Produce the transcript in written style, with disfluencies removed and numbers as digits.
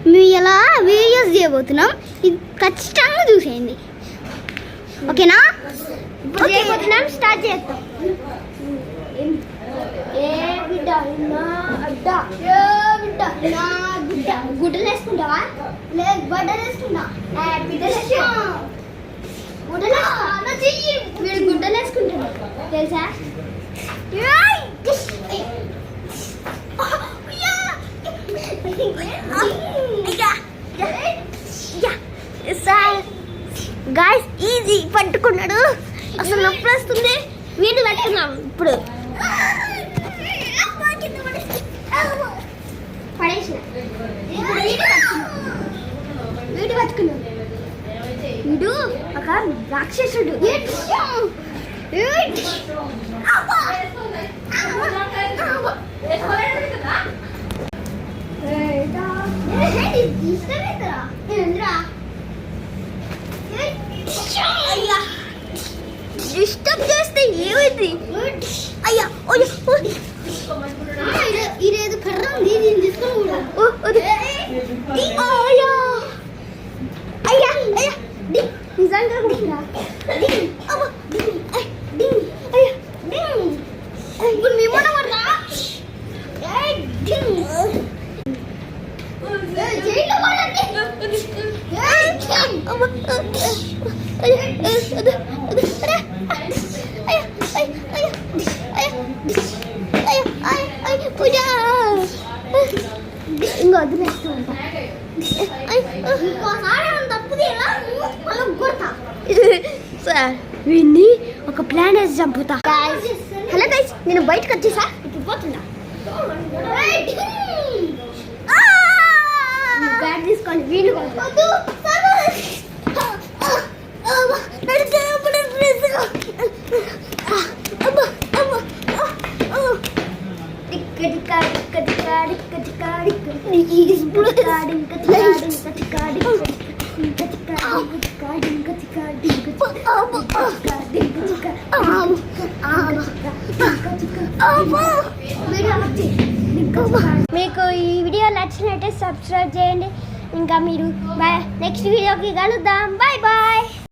మేము ఇలా వీడియోస్ చేయబోతున్నాం. ఇది ఖచ్చితంగా చూసేయండి, ఓకేనా? ఇప్పుడు చేయబోతున్నాం, స్టార్ట్ చేస్తాం. గుడ్డలు వేసుకుంటావా? లేదు, బట్టలు వేసుకుంటా. వీడు గుడ్డలు వేసుకుంటాడు తెలుసా? గాయ్స్ ఈజీ పట్టుకున్నాడు. అసలు నొప్పి వస్తుంది. వీడు పట్టుకున్నాం ఇప్పుడు. వీడు పట్టుకున్నాడు. వీడు ఒక రాక్షసుడు. డిస్టర్బ్ చేస్తే ఏమైంది? అయ్యా ఇదేదో కర్ర ఉంది, దీన్ని తీసుకుని అయ్యా అయ్యా నిజంగా ఇప్పుడు మేమన్నా ఇంకా వదిలేస్తూ ఉంటా. సార్ వీడిని ఒక ప్లాన్ వేసి చంపుతా. హలో గైస్, నేను బయటకు వచ్చేసా, ఇప్పుడు పోతున్నా. బ్యాట్ తీసుకోండి, వీళ్ళు మీకు ఈ వీడియో నచ్చినట్టే సబ్స్క్రైబ్ చేయండి. ఇంకా మీరు నెక్స్ట్ వీడియోకి కలుద్దాం. Bye bye.